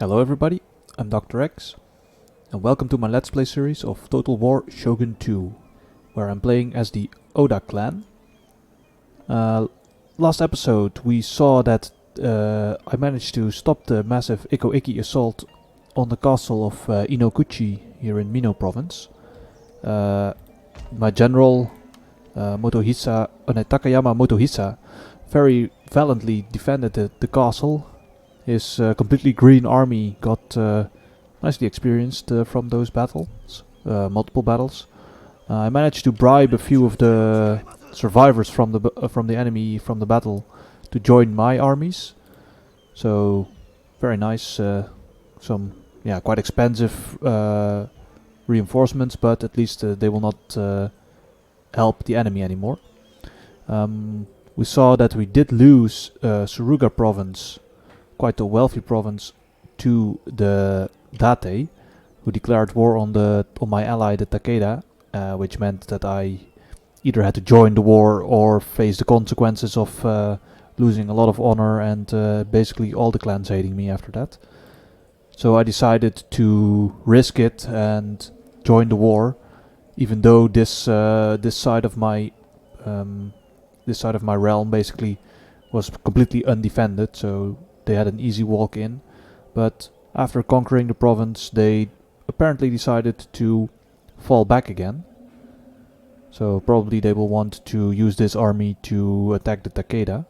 Hello everybody, I'm Dr. X, and welcome to my Let's Play series of Total War Shogun 2, where I'm playing as the Oda clan. Last episode we saw that I managed to stop the massive Ikko Ikki assault on the castle of Inokuchi here in Mino province. My general Takayama Motohisa very valiantly defended the castle. His completely green army got nicely experienced from those battles, multiple battles. I managed to bribe a few of the survivors from the enemy from the battle to join my armies. So very nice. Some quite expensive reinforcements, but at least they will not help the enemy anymore. We saw that we did lose Suruga province, quite a wealthy province, to the Date, who declared war on my ally, the Takeda, which meant that I either had to join the war or face the consequences of losing a lot of honor and basically all the clans hating me after that. So I decided to risk it and join the war, even though this side of my realm basically was completely undefended. So they had an easy walk in, but after conquering the province they apparently decided to fall back again. So probably they will want to use this army to attack the Takeda.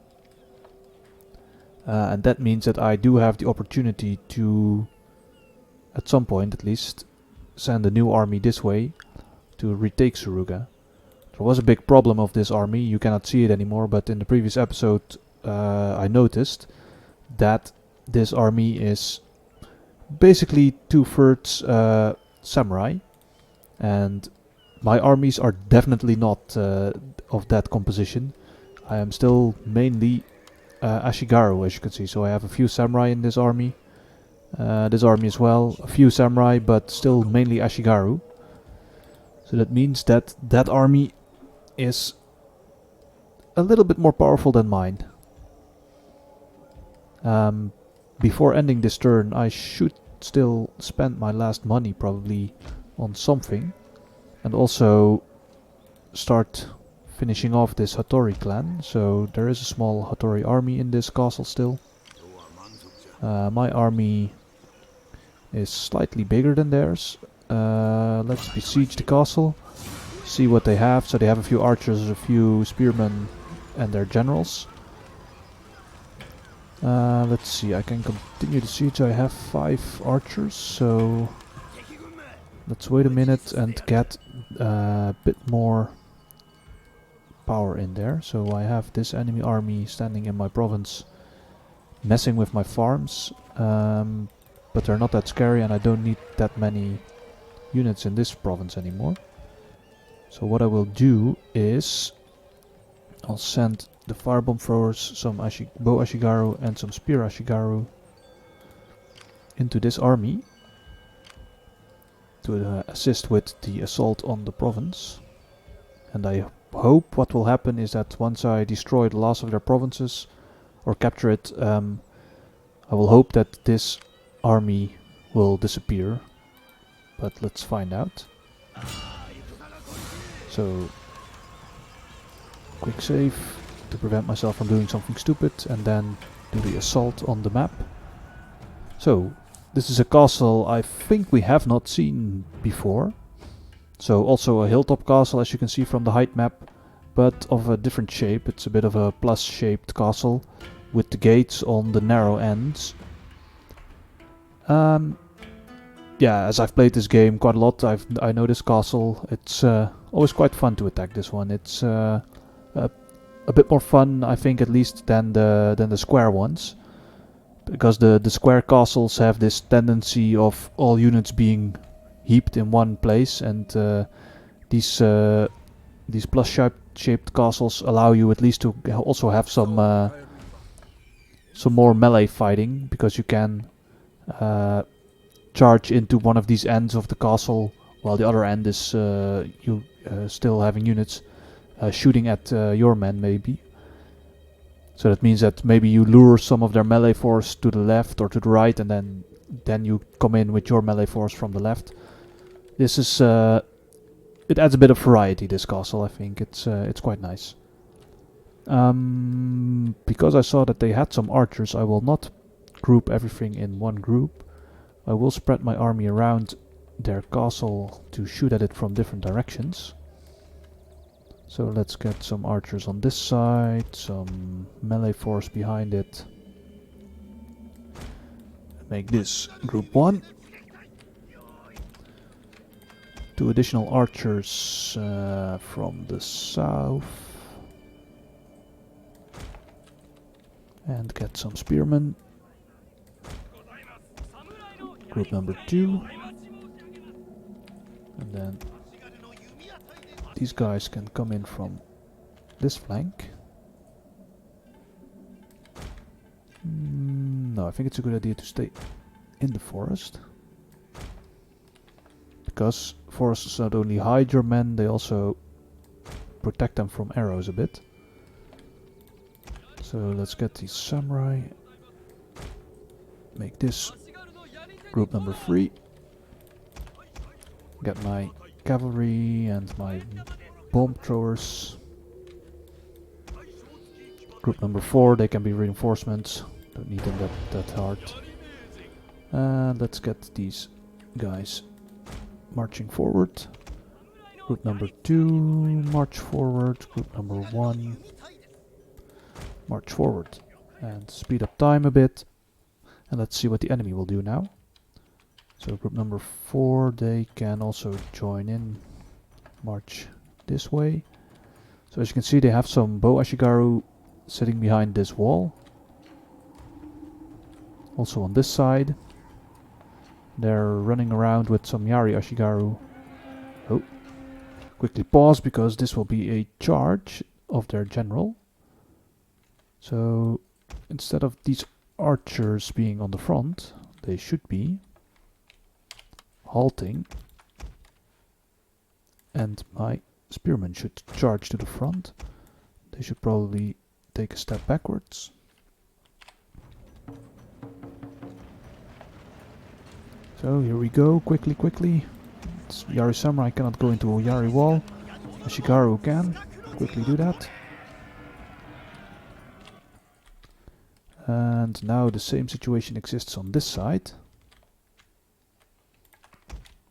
And that means that I do have the opportunity to, at some point at least, send a new army this way to retake Suruga. There was a big problem of this army, you cannot see it anymore, but in the previous episode I noticed that this army is basically 2/3 samurai, and my armies are definitely not of that composition. I am still mainly Ashigaru, as you can see, so I have a few samurai in this army as well, a few samurai, but still mainly Ashigaru. So that means that that army is a little bit more powerful than mine. Before ending this turn I should still spend my last money probably on something, and also start finishing off this Hattori clan. So there is a small Hattori army in this castle still. My army is slightly bigger than theirs. Let's besiege the castle, see what they have. So they have a few archers, a few spearmen and their generals. Let's see, I can continue the siege. I have 5 archers, so let's wait a minute and get a bit more power in there. So I have this enemy army standing in my province messing with my farms, but they're not that scary and I don't need that many units in this province anymore. So what I will do is I'll send the firebomb throwers, some bow Ashigaru and some spear Ashigaru into this army to assist with the assault on the province. And I hope what will happen is that once I destroy the last of their provinces or capture it, I will hope that this army will disappear, but let's find out. So quick save to prevent myself from doing something stupid, and then do the assault on the map. So this is a castle I think we have not seen before. So also a hilltop castle, as you can see from the height map, but of a different shape. It's a bit of a plus shaped castle with the gates on the narrow ends. As I've played this game quite a lot, I know this castle. It's always quite fun to attack this one. It's a bit more fun, I think, at least than the square ones, because the square castles have this tendency of all units being heaped in one place, and these plus shaped castles allow you at least to also have some more melee fighting, because you can charge into one of these ends of the castle while the other end is still having units shooting at your men maybe. So that means that maybe you lure some of their melee force to the left or to the right, and then then you come in with your melee force from the left. This is it adds a bit of variety, this castle. I think it's quite nice. Because I saw that they had some archers, I will not group everything in one group. I will spread my army around their castle to shoot at it from different directions. So let's get some archers on this side, some melee force behind it. Make this group 1. 2 additional archers from the south. And get some spearmen. Group number 2. And then these guys can come in from this flank. No, I think it's a good idea to stay in the forest. Because forests not only hide your men, they also protect them from arrows a bit. So let's get these samurai. Make this group number 3. Get my cavalry and my bomb throwers. Group number 4, they can be reinforcements. Don't need them that hard. And let's get these guys marching forward. Group number 2, march forward. Group number 1, march forward. And speed up time a bit. And let's see what the enemy will do now. So group number 4, they can also join in, march this way. So as you can see, they have some bow ashigaru sitting behind this wall. Also on this side. They're running around with some Yari ashigaru. Oh, quickly pause because this will be a charge of their general. So instead of these archers being on the front, they should be halting, and my spearmen should charge to the front. They should probably take a step backwards. So here we go, quickly. Yari samurai cannot go into a Yari wall. Ashigaru can. Quickly do that. And now the same situation exists on this side.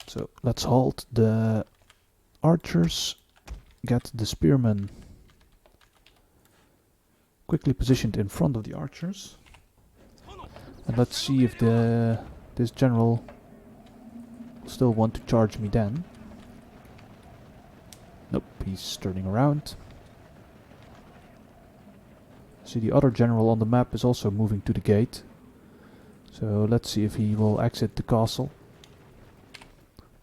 So let's halt the archers, get the spearmen quickly positioned in front of the archers, and let's see if this general still want to charge me then. Nope, he's turning around. See, the other general on the map is also moving to the gate, so let's see if he will exit the castle.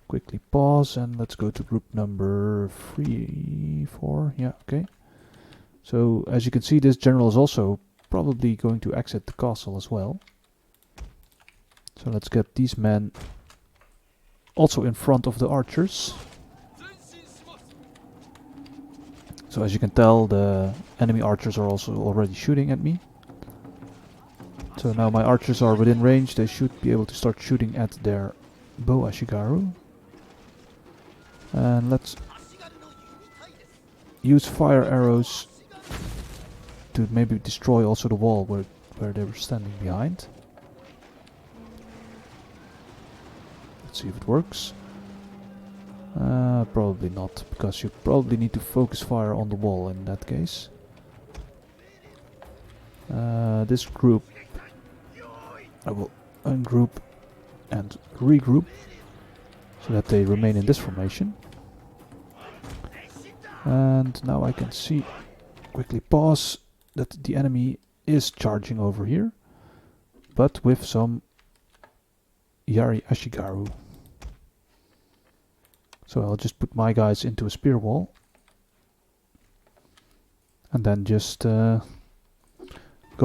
Quickly pause and let's go to group number 3, 4, yeah, okay. So as you can see, this general is also probably going to exit the castle as well. So let's get these men also in front of the archers. So as you can tell, the enemy archers are also already shooting at me. So now my archers are within range, they should be able to start shooting at their bow ashigaru. And let's use fire arrows to maybe destroy also the wall where they were standing behind. Let's see if it works. Probably not, because you probably need to focus fire on the wall in that case. This group I will ungroup and regroup so that they remain in this formation. And now I can see, quickly pause, that the enemy is charging over here, but with some Yari ashigaru. So I'll just put my guys into a spear wall and then just go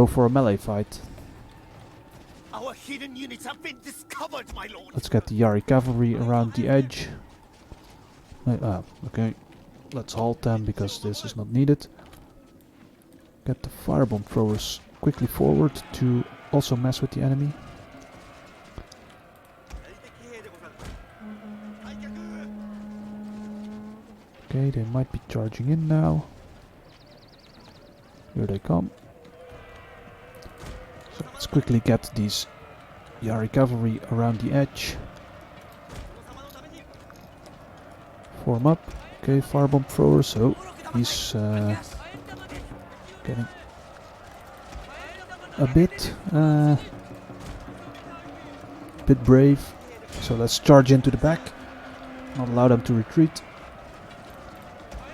for a melee fight. Our hidden units have been discovered, my lord. Let's get the Yari cavalry around the edge. Okay, let's halt them because this is not needed. Get the firebomb throwers quickly forward to also mess with the enemy. Okay, they might be charging in now. Here they come. So let's quickly get these Yari cavalry around the edge. Form up. Okay, firebomb thrower. So he's getting a bit brave. So let's charge into the back. Not allow them to retreat.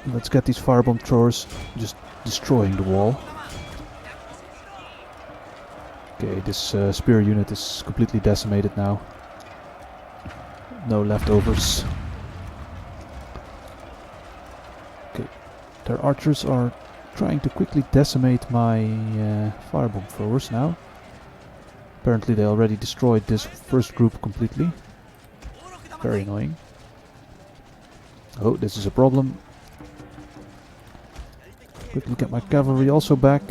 Let's get these firebomb throwers just destroying the wall. Okay, this spear unit is completely decimated now. No leftovers. Okay, their archers are trying to quickly decimate my firebomb throwers now. Apparently they already destroyed this first group completely. Very annoying. Oh, this is a problem. Quickly get my cavalry also back.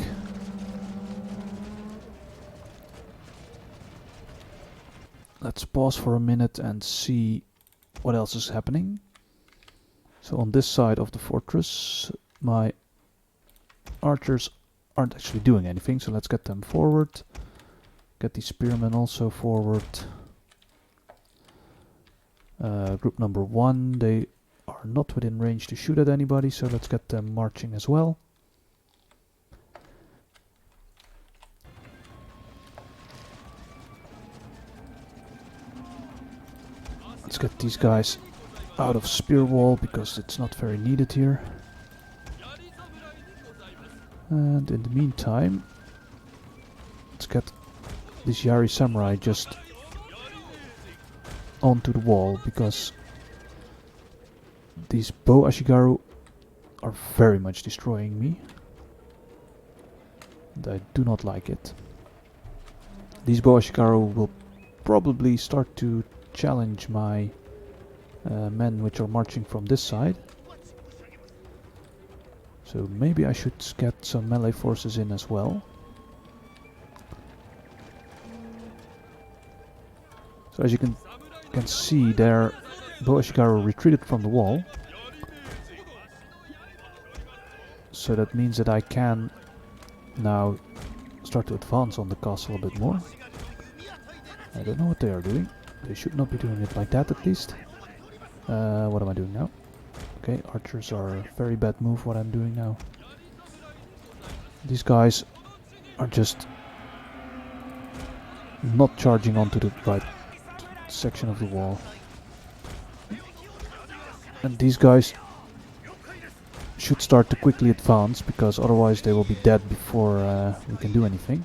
Let's pause for a minute and see what else is happening. So on this side of the fortress, my archers aren't actually doing anything, so let's get them forward. Get these spearmen also forward. Group number 1, they are not within range to shoot at anybody, so let's get them marching as well. Let's get these guys out of spear wall because it's not very needed here. And in the meantime, let's get this Yari samurai just onto the wall, because these bow ashigaru are very much destroying me. And I do not like it. These bow ashigaru will probably start to challenge my men which are marching from this side. So maybe I should get some melee forces in as well. So as you can see, their bow ashigaru retreated from the wall. So that means that I can now start to advance on the castle a bit more. I don't know what they are doing. They should not be doing it like that, at least. What am I doing now? Okay, archers are a very bad move what I'm doing now. These guys are just not charging onto the right section of the wall. And these guys should start to quickly advance, because otherwise they will be dead before we can do anything.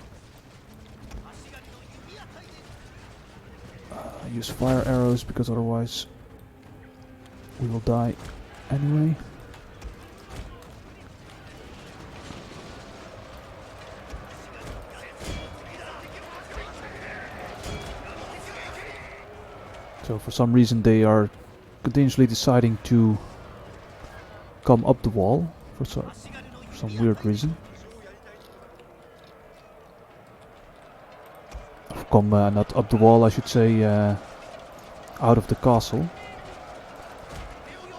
I use fire arrows because otherwise we will die anyway. So for some reason they are continuously deciding to come up the wall for some weird reason. Come not up the wall, I should say, out of the castle.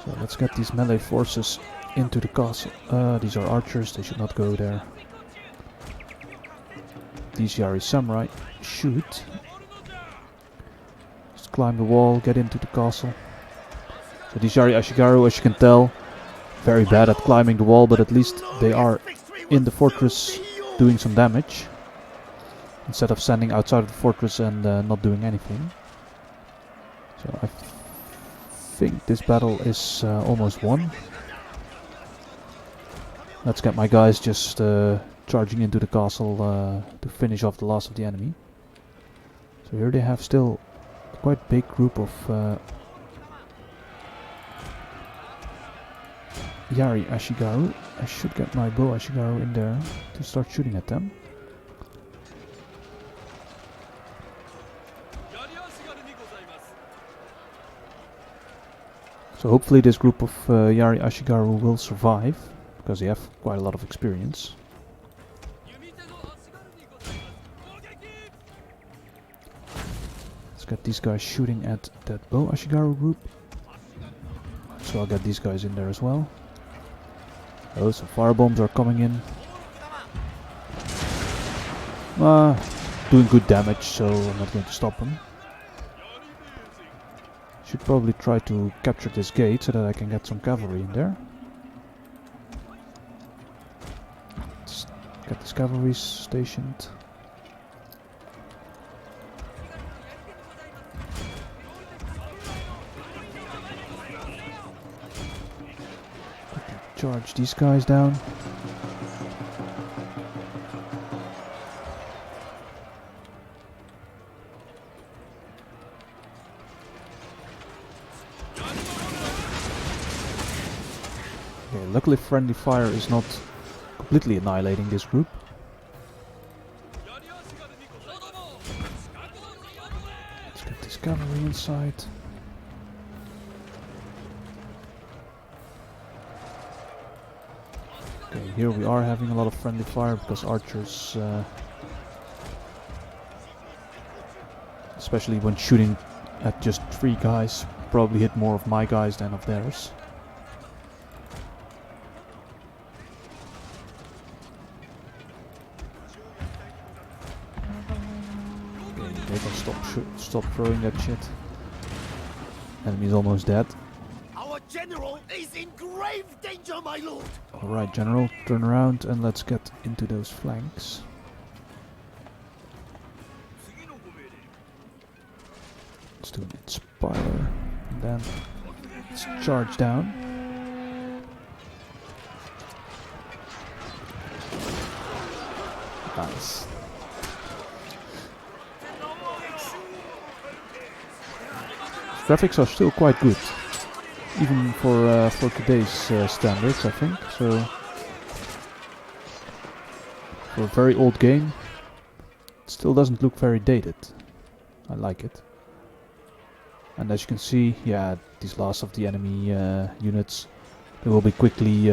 So let's get these melee forces into the castle. These are archers, they should not go there. These Yari samurai shoot. Just climb the wall, get into the castle. So these Yari ashigaru, as you can tell, very bad at climbing the wall, but at least they are in the fortress doing some damage, instead of standing outside of the fortress and not doing anything. So I think this battle is almost won. Let's get my guys just charging into the castle to finish off the last of the enemy. So here they have still a quite big group of Yari ashigaru. I should get my bow ashigaru in there to start shooting at them. So hopefully this group of Yari ashigaru will survive, because they have quite a lot of experience. Let's get these guys shooting at that bow ashigaru group. So so I'll get these guys in there as well. Oh, some firebombs are coming in. Doing good damage, so I'm not going to stop them. Should probably try to capture this gate so that I can get some cavalry in there. Let's get these cavalry stationed. Quickly charge these guys down. Luckily friendly fire is not completely annihilating this group. Let's get this cavalry inside. Okay, here we are having a lot of friendly fire because archers, especially when shooting at just 3 guys, probably hit more of my guys than of theirs. They can stop throwing that shit. Enemy's almost dead. Our general is in grave danger, my lord. Alright, general, turn around and let's get into those flanks. Let's do an inspire and then let's charge down. Nice. Graphics are still quite good, even for today's standards, I think. So for a very old game, it still doesn't look very dated. I like it. And as you can see, yeah, these last of the enemy units, they will be quickly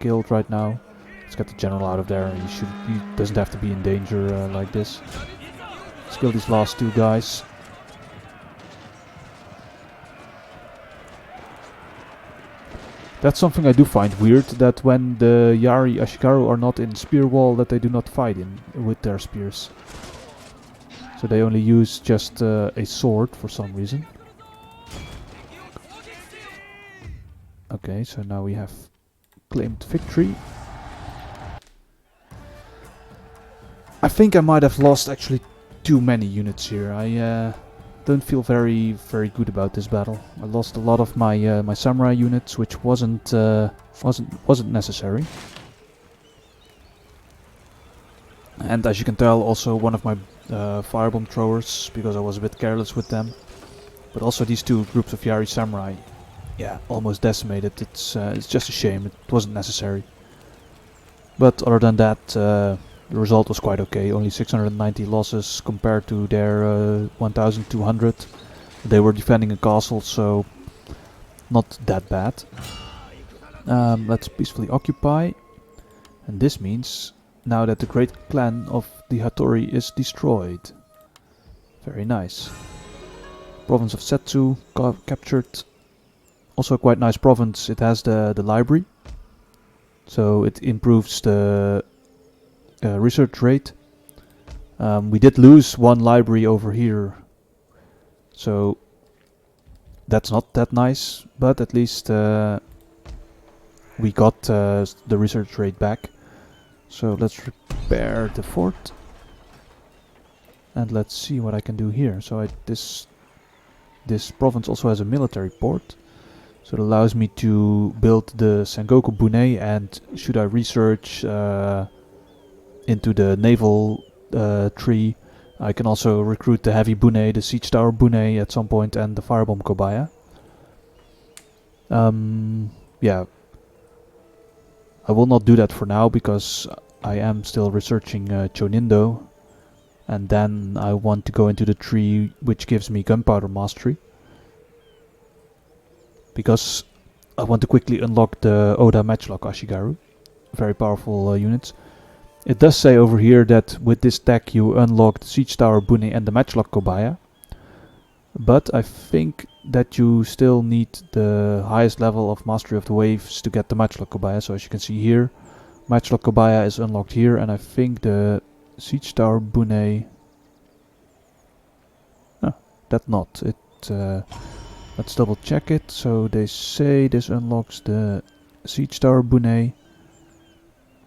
killed right now. Let's get the general out of there. He doesn't have to be in danger like this. Let's kill these last 2 guys. That's something I do find weird, that when the Yari Ashigaru are not in spear wall, that they do not fight with their spears. So they only use just a sword for some reason. Okay, so now we have claimed victory. I think I might have lost actually too many units here. I don't feel very good about this battle. I lost a lot of my my samurai units, which wasn't necessary. And as you can tell, also one of my firebomb throwers, because I was a bit careless with them. But also these 2 groups of Yari samurai, yeah, almost decimated. It's just a shame. It wasn't necessary. But other than that, the result was quite okay. Only 690 losses compared to their 1200. They were defending a castle, so not that bad. Let's peacefully occupy. And this means now that the great clan of the Hattori is destroyed. Very nice. Province of Setsu captured. Also a quite nice province. It has the library. So it improves the research rate. We did lose 1 library over here, so that's not that nice, but at least we got the research rate back. So let's repair the fort and let's see what I can do here. So this province also has a military port, so it allows me to build the Sengoku Bune, and should I research into the naval tree, I can also recruit the heavy Bune, the siege tower Bune at some point, and the firebomb Kobaya. Yeah, I will not do that for now because I am still researching Chonindo, and then I want to go into the tree which gives me gunpowder mastery, because I want to quickly unlock the Oda Matchlock Ashigaru, very powerful units. It does say over here that with this tech you unlock the siege tower Bune and the Matchlock Kobaya. But I think that you still need the highest level of Mastery of the Waves to get the Matchlock Kobaya. So as you can see here, Matchlock Kobaya is unlocked here, and I think the Siege Tower Bune... No, that not. Let's double check it. So they say this unlocks the Siege Tower Bune.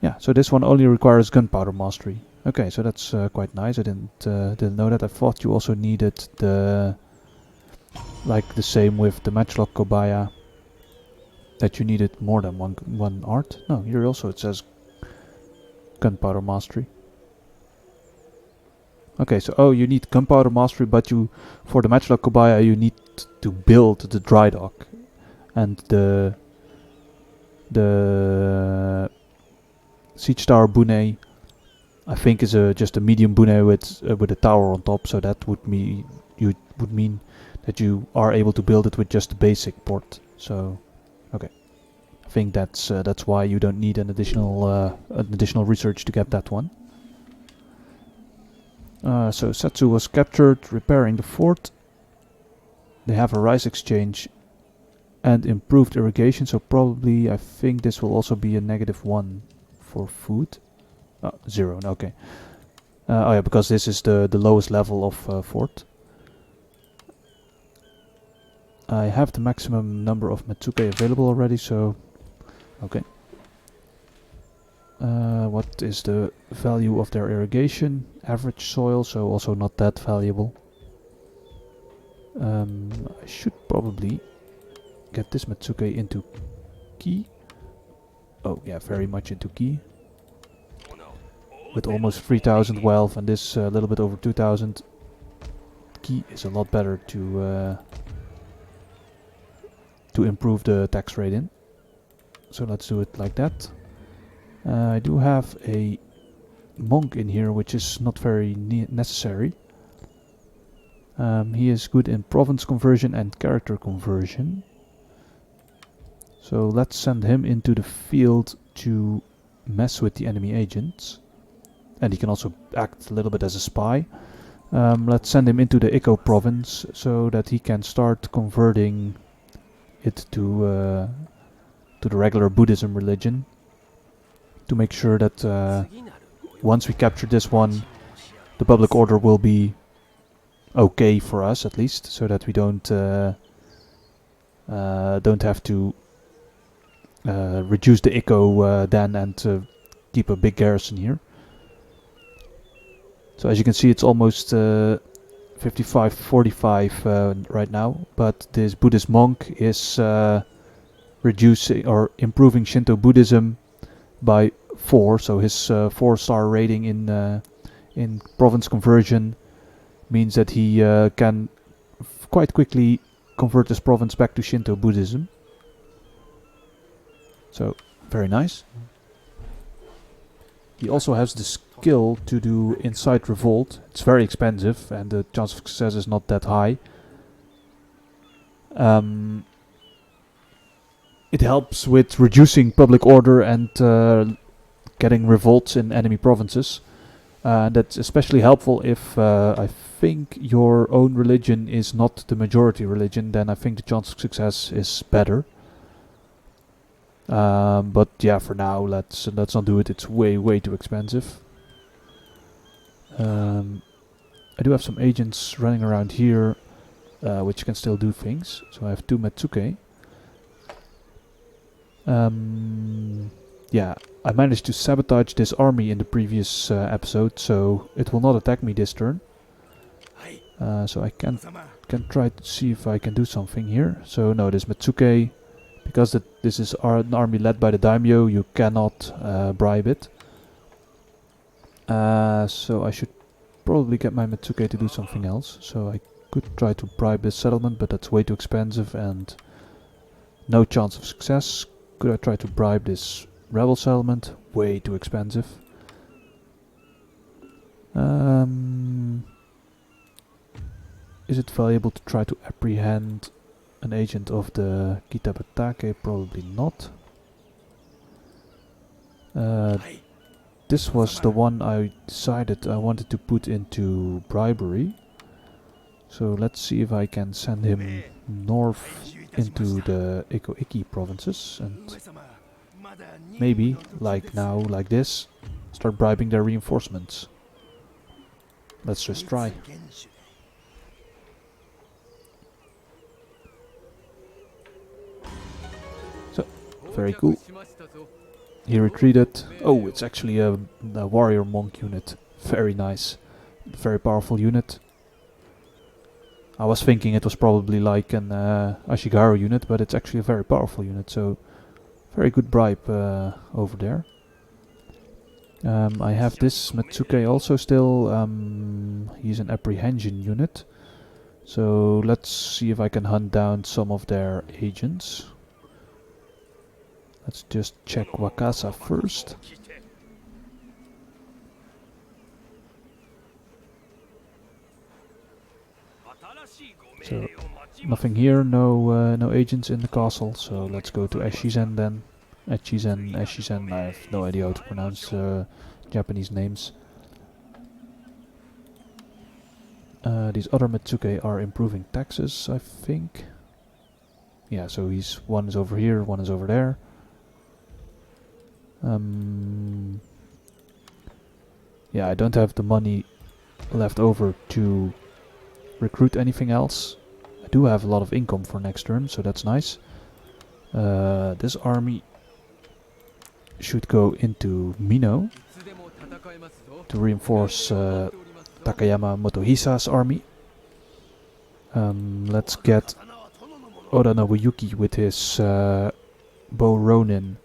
Yeah, so this one only requires Gunpowder Mastery. Okay, so that's quite nice. I didn't know that. I thought you also needed the... like the same with the Matchlock Kobaya, that you needed more than one art. No, here also it says Gunpowder Mastery. Okay, so you need Gunpowder Mastery, but for the Matchlock Kobaya you need to build the dry dock, and the Siege Tower Bune I think is just a medium bune with a tower on top, so that would mean that you are able to build it with just the basic port. So, okay, I think that's why you don't need an additional research to get that one. So Setsu was captured, repairing the fort. They have a rice exchange and improved irrigation, so probably I think this will also be a -1 for food. 0, okay. Oh yeah, because this is the lowest level of fort. I have the maximum number of Metsuke available already, so... okay. What is the value of their irrigation? Average soil, so also not that valuable. I should probably get this Metsuke into Ki. Oh yeah, very much into Ki. With almost 3000 wealth and this a little bit over 2000, Ki is a lot better to improve the tax rate in. So let's do it like that. I do have a monk in here, which is not very necessary. He is good in province conversion and character conversion. So let's send him into the field to mess with the enemy agents. And he can also act a little bit as a spy. Let's send him into the Ikko province so that he can start converting it to the regular Buddhism religion, to make sure that once we capture this one, the public order will be okay for us at least, so that we don't have to reduce the Ikko then and keep a big garrison here. So as you can see, it's almost 55-45 right now, but this Buddhist monk is reducing or improving Shinto Buddhism by 4, so his 4-star rating in province conversion means that he can quite quickly convert this province back to Shinto Buddhism. So, very nice. He also has the skill to do Incite Revolt. It's very expensive and the chance of success is not that high. It helps with reducing public order and getting revolts in enemy provinces. That's especially helpful if I think your own religion is not the majority religion, then I think the chance of success is better. But yeah, for now let's not do it. It's way too expensive. I do have some agents running around here, which can still do things. So I have 2 Metsuke. Yeah, I managed to sabotage this army in the previous episode, so it will not attack me this turn. So I can try to see if I can do something here. So no, this Metsuke, because this is an army led by the daimyo, you cannot bribe it. So I should probably get my Metsuke to do something else. So I could try to bribe this settlement, but that's way too expensive and no chance of success. Could I try to bribe this rebel settlement? Way too expensive. Is it valuable to try to apprehend an agent of the Kitabatake? Probably not. This was the one I decided I wanted to put into bribery. So let's see if I can send him north into the Ikko Ikki provinces and maybe, like now, like this, start bribing their reinforcements. Let's just try. So, very cool. He retreated. Oh, it's actually a warrior monk unit. Very nice. Very powerful unit. I was thinking it was probably like an Ashigaru unit, but it's actually a very powerful unit, so very good bribe over there. I have this Matsuke also still. He's an apprehension unit, so let's see if I can hunt down some of their agents. Let's just check Wakasa first. So nothing here, no agents in the castle. So let's go to Eshizen then. Eshizen. I have no idea how to pronounce Japanese names. These other Matsuke are improving taxes, I think. Yeah, so one is over here, one is over there. Yeah, I don't have the money left over to recruit anything else. I do have a lot of income for next turn, so that's nice. This army should go into Mino to reinforce Takayama Motohisa's army. Let's get Oda Nobuyuki with his Bow Ronin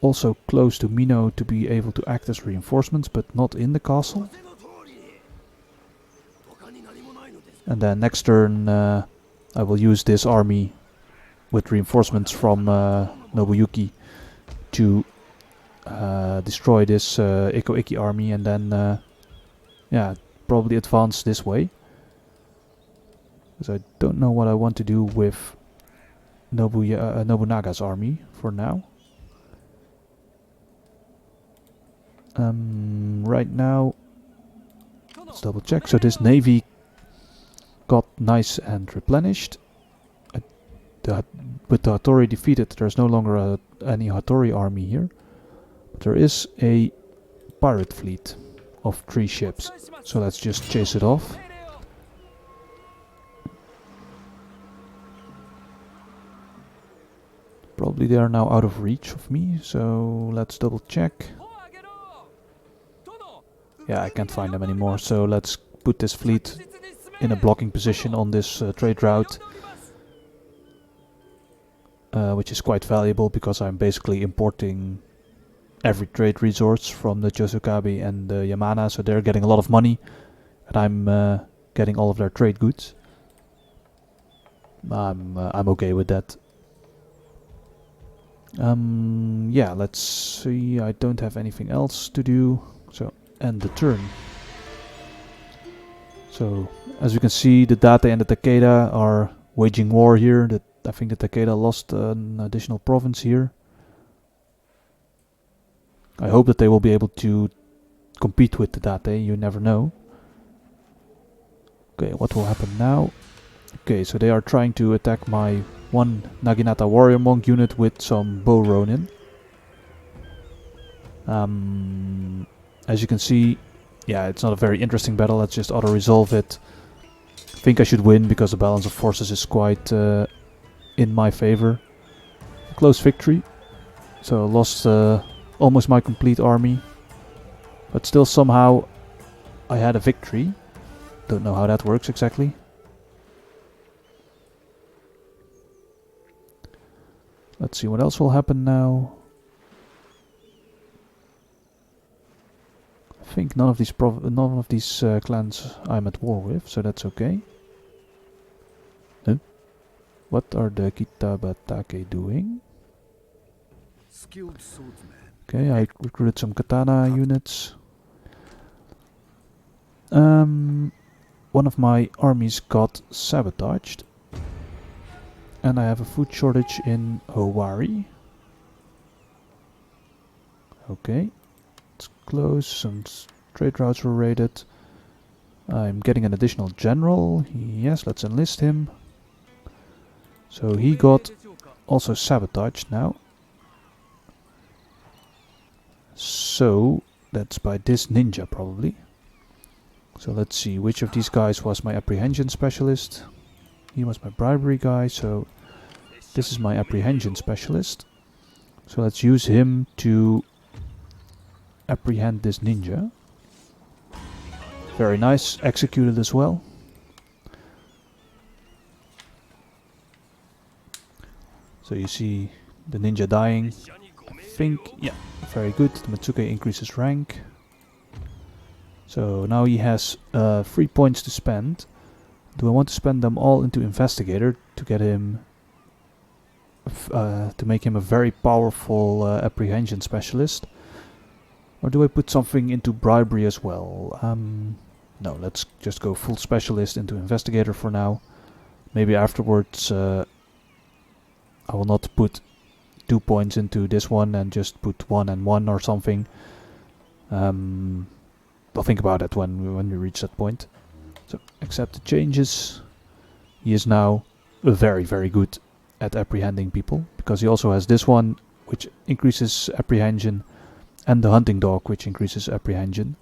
also close to Mino to be able to act as reinforcements, but not in the castle. And then next turn I will use this army with reinforcements from Nobuyuki to destroy this Ikko Ikki army, and then yeah, probably advance this way. Because I don't know what I want to do with Nobunaga's army for now. Right now, let's double check. So this navy got nice and replenished. With the Hattori defeated, there's no longer any Hattori army here. But there is a pirate fleet of 3 ships. So let's just chase it off. Probably they are now out of reach of me, so let's double check. Yeah, I can't find them anymore, so let's put this fleet in a blocking position on this trade route. Which is quite valuable because I'm basically importing every trade resource from the Chosukabe and the Yamana, so they're getting a lot of money and I'm getting all of their trade goods. I'm okay with that. Yeah, let's see. I don't have anything else to do, so end the turn. So as you can see, the Date and the Takeda are waging war here. I think the Takeda lost an additional province here. I hope that they will be able to compete with the Date, you never know. Okay, what will happen now? Okay, so they are trying to attack my one Naginata warrior monk unit with some Bow Ronin. As you can see, yeah, it's not a very interesting battle. Let's just auto-resolve it. I think I should win because the balance of forces is quite in my favor. Close victory. So lost almost my complete army. But still somehow I had a victory. Don't know how that works exactly. Let's see what else will happen now. I think none of these clans I'm at war with, so that's okay. No? What are the Kitabatake doing? Skilled swordsman. Okay, I recruited some katana units. One of my armies got sabotaged. And I have a food shortage in Owari. Okay. It's close, some trade routes were raided. I'm getting an additional general. Yes, let's enlist him. So he got also sabotaged now. So that's by this ninja probably. So let's see, which of these guys was my apprehension specialist? He was my bribery guy, so this is my apprehension specialist. So let's use him to apprehend this ninja. Very nice, executed as well. So you see the ninja dying. I think, yeah, very good. The Matsuke increases rank. So now he has 3 points to spend. Do I want to spend them all into investigator to get him, to make him a very powerful apprehension specialist? Or do I put something into bribery as well? No, let's just go full specialist into investigator for now. Maybe afterwards I will not put 2 points into this one and just put 1 and 1 or something. I'll think about it when we reach that point. So accept the changes. He is now very, very good at apprehending people, because he also has this one which increases apprehension and the hunting dog which increases apprehension.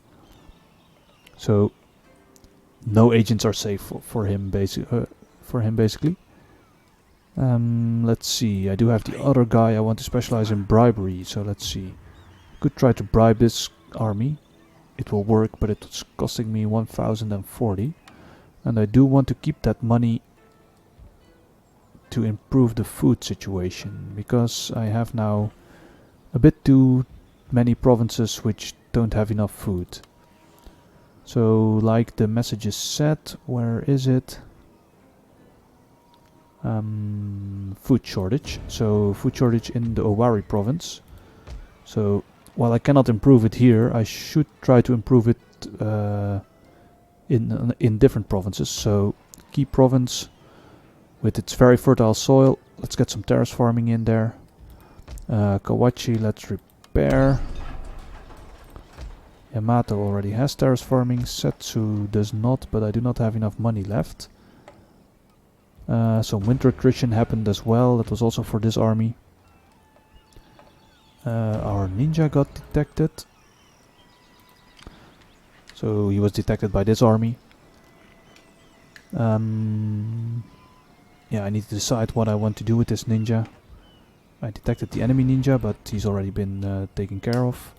So no agents are safe for him basically. Let's see, I do have the other guy. I want to specialize in bribery, so let's see. Could try to bribe this army. It will work, but it's costing me 1040. And I do want to keep that money to improve the food situation, because I have now a bit too many provinces which don't have enough food. So, like the message is said, where is it? Food shortage. So, food shortage in the Owari province. So, while I cannot improve it here, I should try to improve it in different provinces. So, key province with its very fertile soil. Let's get some terrace farming in there. Kawachi, let's repair. Yamato already has terrace farming. Setsu does not, but I do not have enough money left. Some winter attrition happened as well. That was also for this army. Our ninja got detected. So he was detected by this army. Yeah, I need to decide what I want to do with this ninja. I detected the enemy ninja, but he's already been taken care of.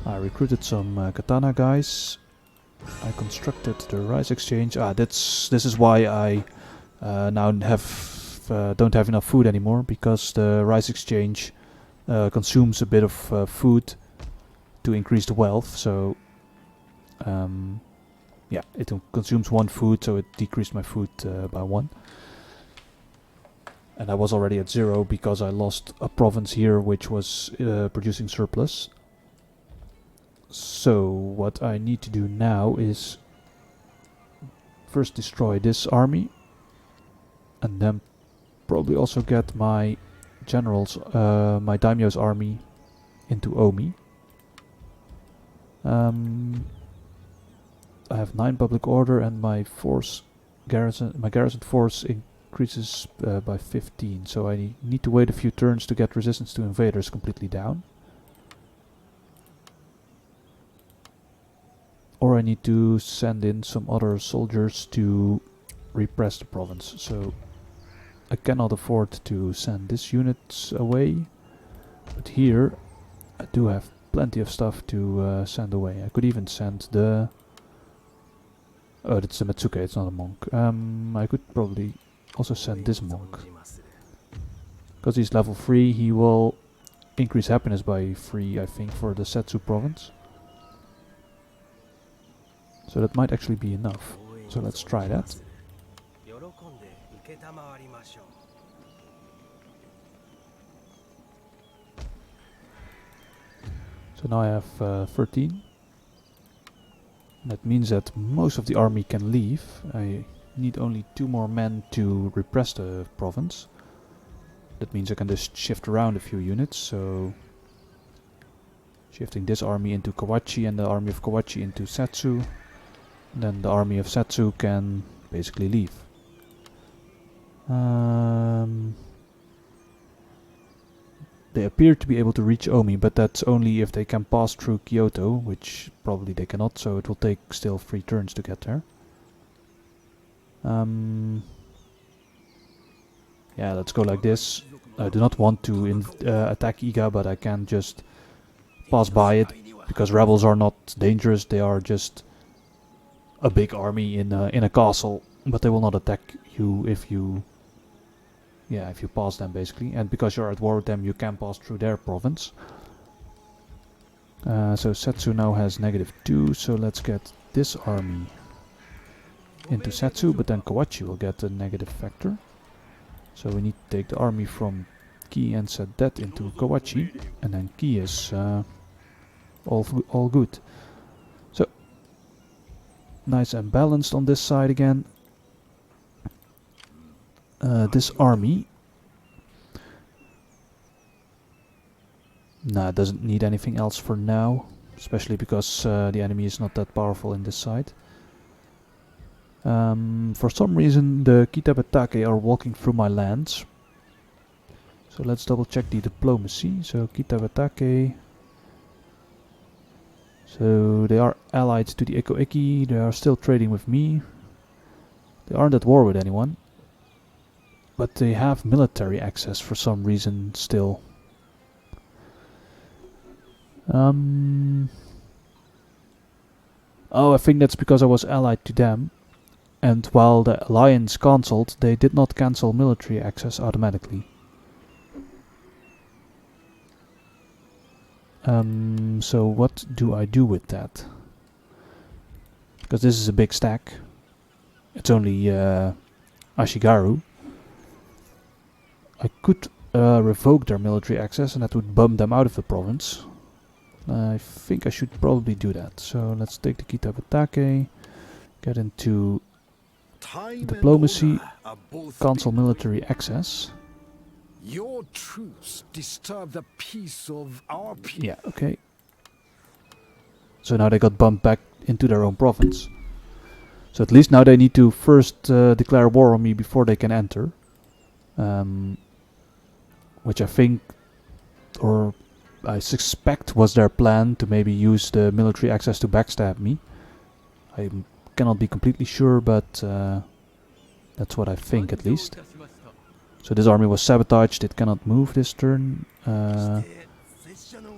I recruited some katana guys. I constructed the rice exchange. This is why I now don't have enough food anymore, because the rice exchange consumes a bit of food to increase the wealth. So yeah, it consumes 1 food, so it decreased my food by 1. And I was already at 0 because I lost a province here which was producing surplus. So what I need to do now is first destroy this army, and then probably also get my generals, my daimyo's army into Omi. I have 9 public order, and my garrison force increases by 15, so I need to wait a few turns to get resistance to invaders completely down. Or I need to send in some other soldiers to repress the province. So I cannot afford to send this unit away, but here I do have plenty of stuff to send away. I could even send the... Oh, that's the Matsuke, it's not a monk. I could probably also send this monk. Because he's level 3, he will increase happiness by 3, I think, for the Setsu province. So that might actually be enough. So let's try that. So now I have 13. That means that most of the army can leave. I need only 2 more men to repress the province. That means I can just shift around a few units. So shifting this army into Kawachi and the army of Kawachi into Setsu. Then the army of Setsu can basically leave. They appear to be able to reach Omi, but that's only if they can pass through Kyoto, which probably they cannot, so it will take still 3 turns to get there. Yeah, let's go like this. I do not want to attack Iga, but I can just pass by it, because rebels are not dangerous, they are just a big army in a castle, but they will not attack you if you pass them basically, and because you're at war with them you can pass through their province. So Setsu now has -2, so let's get this army into Setsu, but then Kawachi will get a negative factor. So we need to take the army from Ki and set that into Kawachi, and then Ki is all good. So nice and balanced on this side again. This army doesn't need anything else for now, especially because the enemy is not that powerful in this side. For some reason the Kitabatake are walking through my lands, so let's double check the diplomacy. So Kitabatake, so they are allied to the Ikko Ikki, they are still trading with me, they aren't at war with anyone, but they have military access for some reason still. Oh, I think that's because I was allied to them, and while the alliance cancelled, they did not cancel military access automatically. So what do I do with that? Because this is a big stack. It's only Ashigaru. I could revoke their military access and that would bump them out of the province. I think I should probably do that. So let's take the Kitabatake, get into diplomacy, cancel military access. Your truce disturb the peace of our people. Yeah, okay. So now they got bumped back into their own province. So at least now they need to first declare war on me before they can enter. Which I think, or I suspect, was their plan, to maybe use the military access to backstab me. I cannot be completely sure, but that's what I think at least. So this army was sabotaged, it cannot move this turn.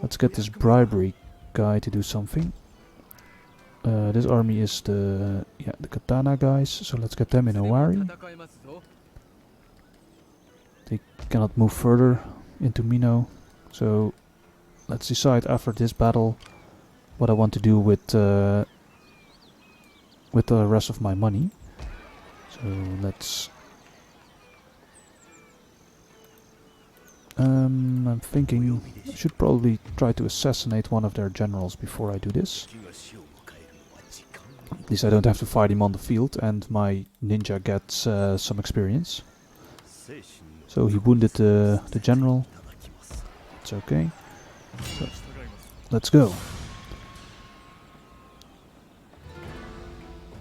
Let's get this bribery guy to do something. This army is the katana guys, so let's get them in Owari. They cannot move further into Mino, so let's decide after this battle what I want to do with the rest of my money. So let's... I'm thinking I should probably try to assassinate one of their generals before I do this. At least I don't have to fight him on the field and my ninja gets some experience. So he wounded the general. It's okay. So, let's go.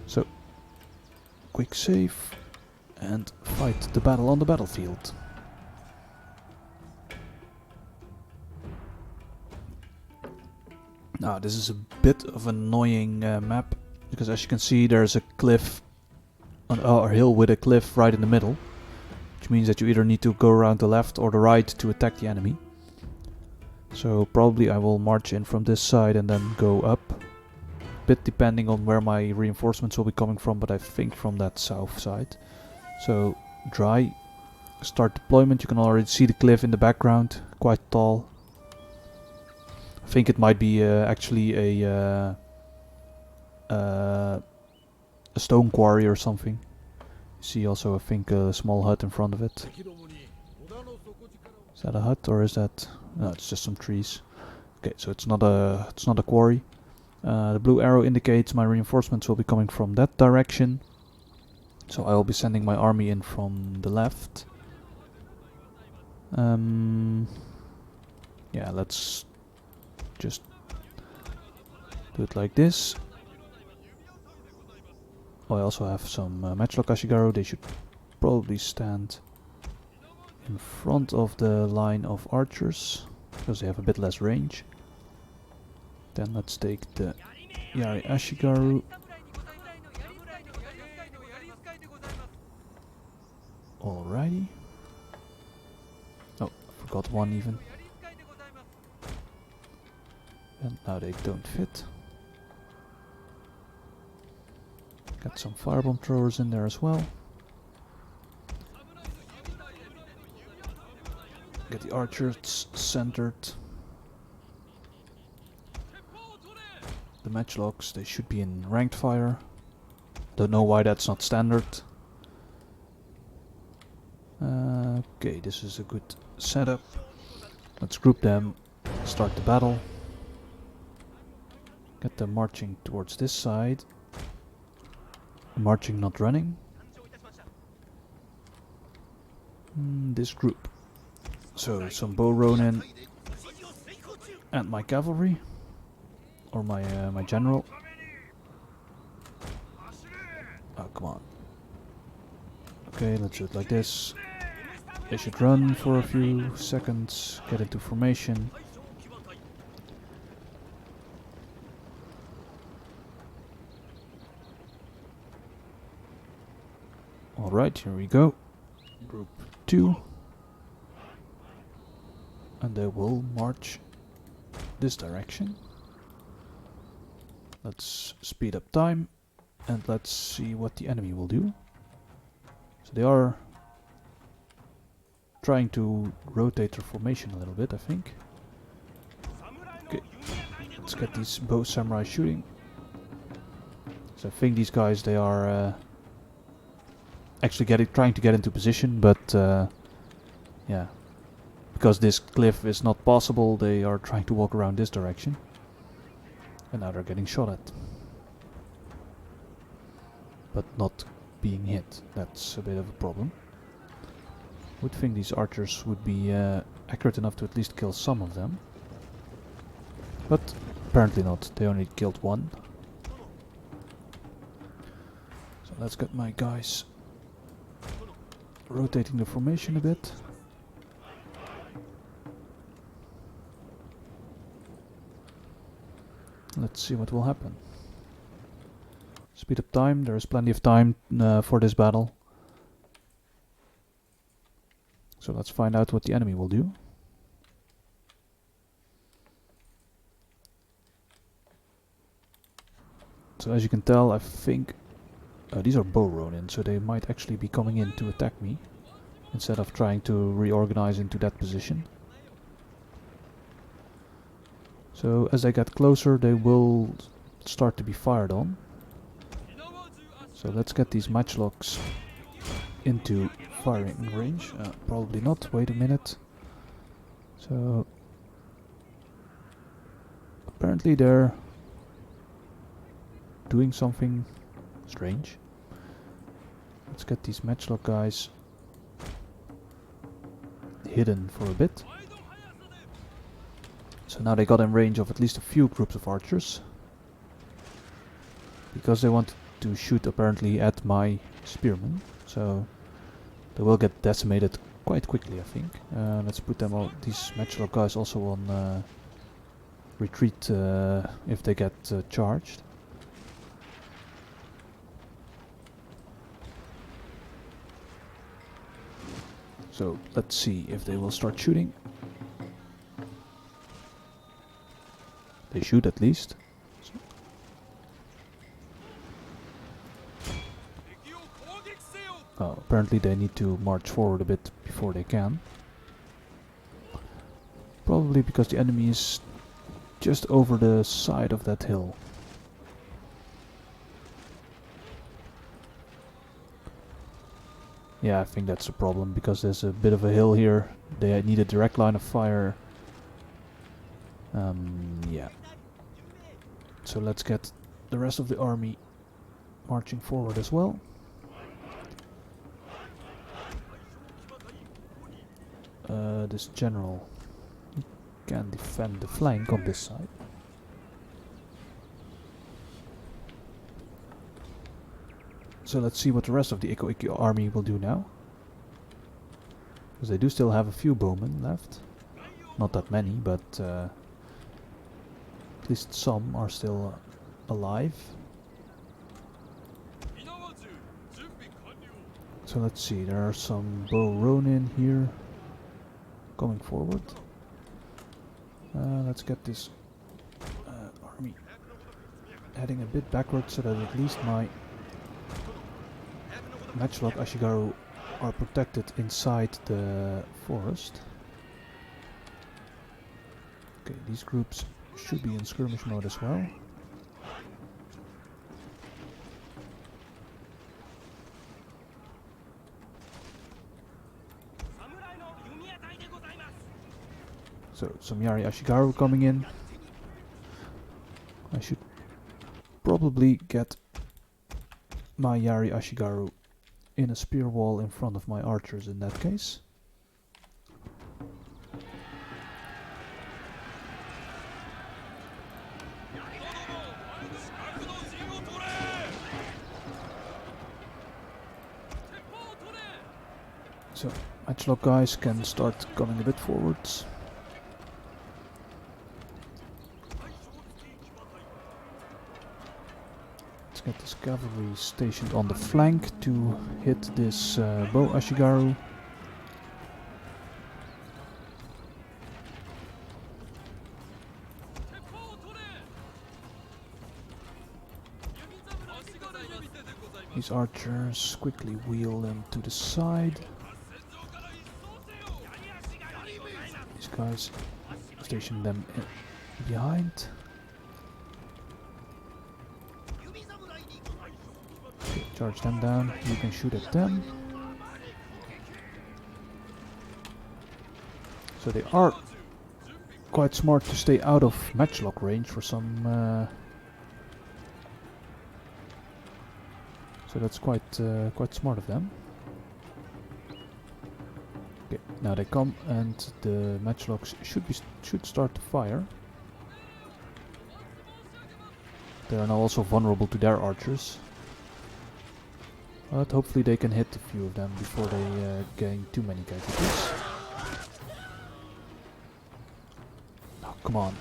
So, quick save and fight the battle on the battlefield. Now this is a bit of an annoying map, because as you can see there's a cliff, or hill with a cliff right in the middle, which means that you either need to go around the left or the right to attack the enemy. So probably I will march in from this side and then go up, a bit depending on where my reinforcements will be coming from, but I think from that south side. So dry, start deployment. You can already see the cliff in the background, quite tall. I think it might be actually a stone quarry or something. You see also, I think, a small hut in front of it. Is that a hut or is that... No, it's just some trees. Okay, so it's not a quarry. The blue arrow indicates my reinforcements will be coming from that direction. So I will be sending my army in from the left. Yeah, let's just do it like this. Oh, I also have some matchlock Ashigaru. They should probably stand in front of the line of archers, because they have a bit less range. Then let's take the Yari Ashigaru. Alrighty. Oh, forgot one even. And now they don't fit. Got some firebomb throwers in there as well. Get the archers centered. The matchlocks, they should be in ranked fire. Don't know why that's not standard. Okay, this is a good setup. Let's group them, start the battle. Get them marching towards this side. Marching, not running. This group. So some bow ronin and my cavalry, or my general. Oh, come on. Okay, let's do it like this. They should run for a few seconds, get into formation. Alright, here we go. Group 2. And they will march this direction. Let's speed up time and let's see what the enemy will do. So they are trying to rotate their formation a little bit, I think. Okay, let's get these bow samurai shooting. So I think these guys, they are actually trying to get into position, but yeah, because this cliff is not possible, they are trying to walk around this direction. And now they're getting shot at. But not being hit. That's a bit of a problem. Would think these archers would be accurate enough to at least kill some of them. But apparently not. They only killed one. So let's get my guys rotating the formation a bit. Let's see what will happen. Speed up time. There is plenty of time for this battle. So let's find out what the enemy will do. So as you can tell, I think these are bow ronin, so they might actually be coming in to attack me instead of trying to reorganize into that position. So as they get closer, they will start to be fired on. So let's get these matchlocks into firing range. Probably not. Wait a minute. So apparently they're doing something strange. Let's get these matchlock guys hidden for a bit. So now they got in range of at least a few groups of archers, because they want to shoot apparently at my spearmen. So they will get decimated quite quickly, I think. Let's put them all, these matchlock guys, also on retreat if they get charged. So let's see if they will start shooting. They shoot at least. Oh, apparently they need to march forward a bit before they can. Probably because the enemy is just over the side of that hill. Yeah, I think that's the problem, because there's a bit of a hill here. They need a direct line of fire. Yeah. So let's get the rest of the army marching forward as well. This general can defend the flank on this side. So let's see what the rest of the Ikko Ikki army will do now. Because they do still have a few bowmen left. Not that many, but at least some are still alive. So let's see, there are some bow ronin here coming forward. Let's get this army heading a bit backwards so that at least my matchlock Ashigaru are protected inside the forest. Okay, these groups should be in skirmish mode as well. So, some Yari Ashigaru coming in. I should probably get my Yari Ashigaru in a spear wall in front of my archers in that case. So, matchlock guys can start coming a bit forwards. Get this cavalry stationed on the flank to hit this bow Ashigaru. These archers quickly wheel them to the side. These guys station them behind. Charge them down, you can shoot at them. So they are quite smart to stay out of matchlock range for some... so that's quite smart of them. Okay, now they come and the matchlocks should start to fire. They are now also vulnerable to their archers. But hopefully they can hit a few of them before they gain too many casualties. Oh, come on.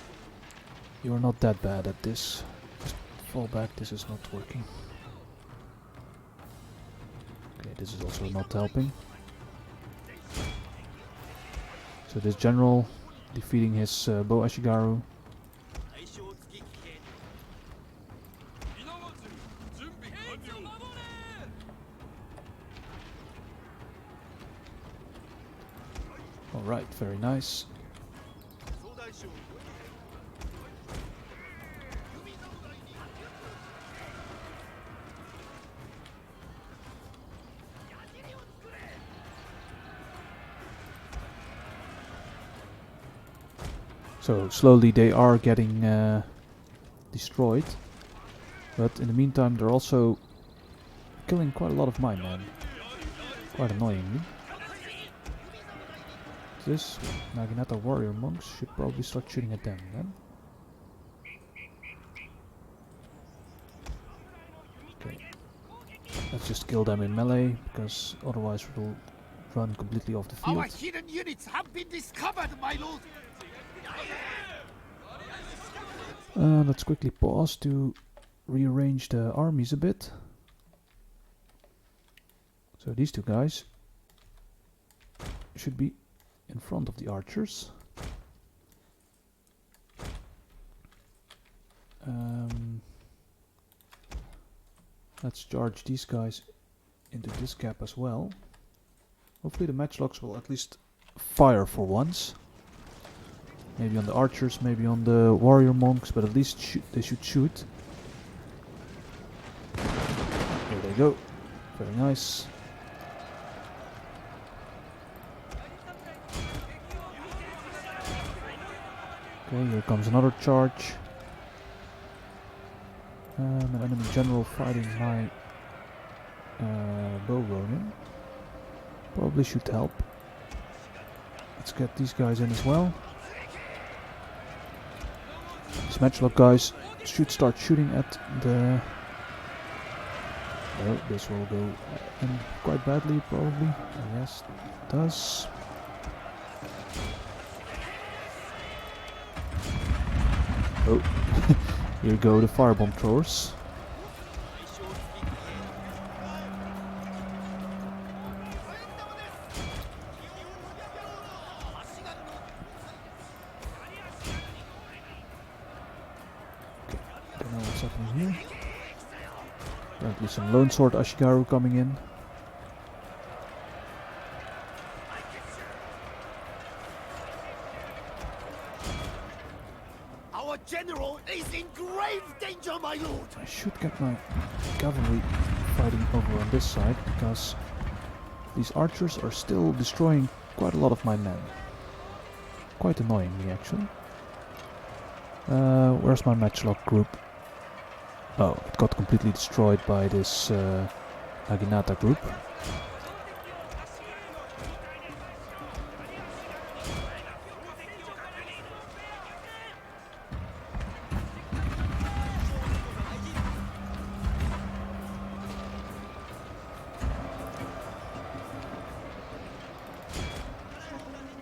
You're not that bad at this. Just fall back, this is not working. Okay, this is also not helping. So this general defeating his bow Ashigaru. Alright, very nice. So slowly they are getting destroyed, but in the meantime they're also killing quite a lot of my men, quite annoyingly. This Naginata warrior monks should probably start shooting at them then. Okay, let's just kill them in melee, because otherwise we'll run completely off the field. Our hidden units have been discovered, my lord! Let's quickly pause to rearrange the armies a bit. So these two guys should be in front of the archers. Let's charge these guys into this gap as well. Hopefully the matchlocks will at least fire for once. Maybe on the archers, maybe on the warrior monks, but at least they should shoot. Here they go. Very nice. Okay, here comes another charge. An enemy general fighting my bow ronin. Probably should help. Let's get these guys in as well. These matchlock guys should start shooting at the Oh, this will go quite badly, probably. Yes, it does. Oh, here go the firebomb throwers. Okay, don't know what's happening here. Apparently some Lone Sword Ashigaru coming in. Our general is in grave danger, my lord! I should get my cavalry fighting over on this side, because these archers are still destroying quite a lot of my men. Quite annoyingly, actually. Where's my matchlock group? Oh, it got completely destroyed by this Naginata group.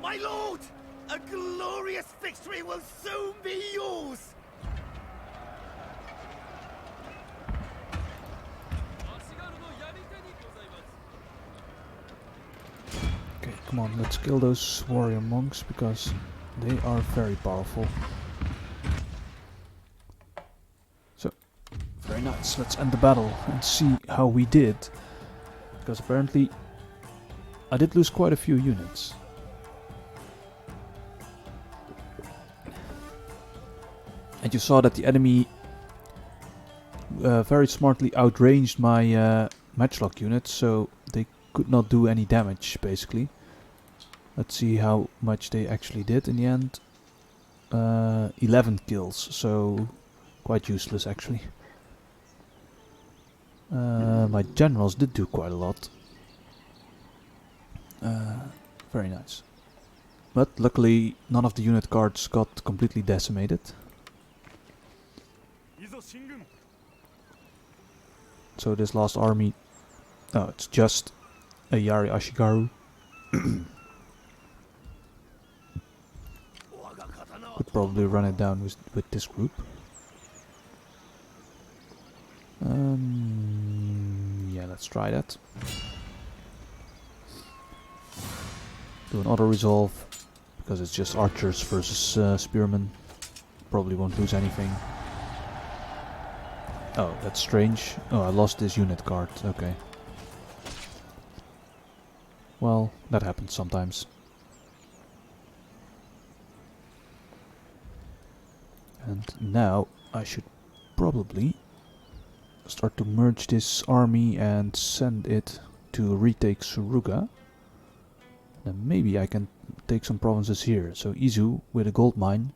My lord! A glorious victory will soon be yours! Okay, come on, let's kill those warrior monks, because they are very powerful. So, very nice. Let's end the battle and see how we did. Because apparently I did lose quite a few units. And you saw that the enemy very smartly outranged my matchlock units, so they could not do any damage, basically. Let's see how much they actually did in the end. 11 kills, so quite useless, actually. My generals did do quite a lot. Very nice. But luckily none of the unit cards got completely decimated. So this last army, oh, it's just a Yari Ashigaru. Could probably run it down with this group. Yeah, let's try that. Do an auto resolve, because it's just archers versus spearmen. Probably won't lose anything. Oh, that's strange. Oh, I lost this unit card. Okay. Well, that happens sometimes. And now I should probably start to merge this army and send it to retake Suruga. Then maybe I can take some provinces here. So Izu, with a gold mine,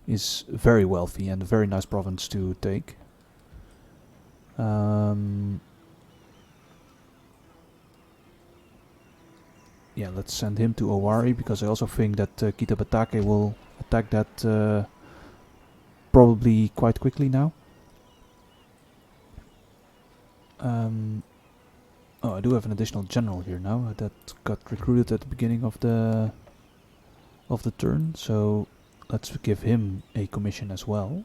is very wealthy and a very nice province to take. Yeah, let's send him to Owari, because I also think that Kitabatake will attack that probably quite quickly now. Oh, I do have an additional general here now that got recruited at the beginning of the turn, so let's give him a commission as well.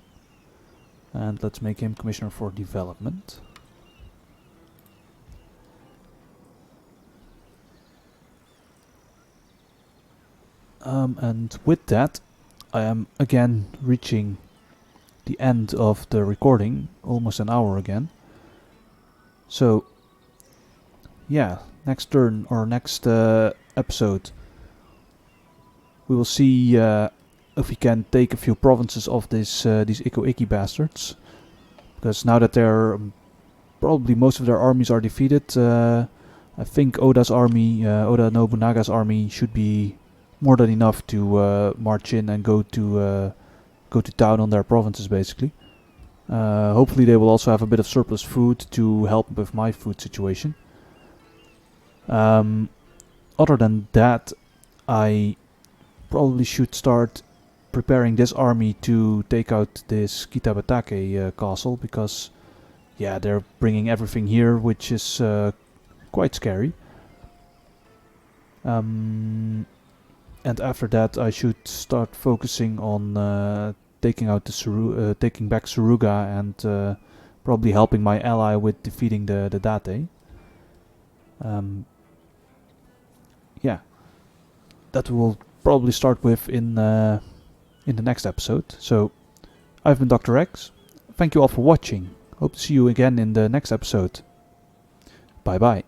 And let's make him Commissioner for Development. And with that, I am again reaching the end of the recording, almost an hour again. So, yeah, next turn or next episode, we will see if we can take a few provinces of these Ikko Ikki bastards. Because now that they're probably most of their armies are defeated, I think Oda's army, Oda Nobunaga's army, should be more than enough to march in and go to town on their provinces, basically. Hopefully they will also have a bit of surplus food to help with my food situation. Other than that, I probably should start preparing this army to take out this Kitabatake castle, because yeah, they're bringing everything here, which is quite scary. And after that, I should start focusing on taking out the taking back Suruga, and probably helping my ally with defeating the Date. Yeah, that we'll probably start with in the next episode. So, I've been Dr. X. Thank you all for watching. Hope to see you again in the next episode. Bye bye.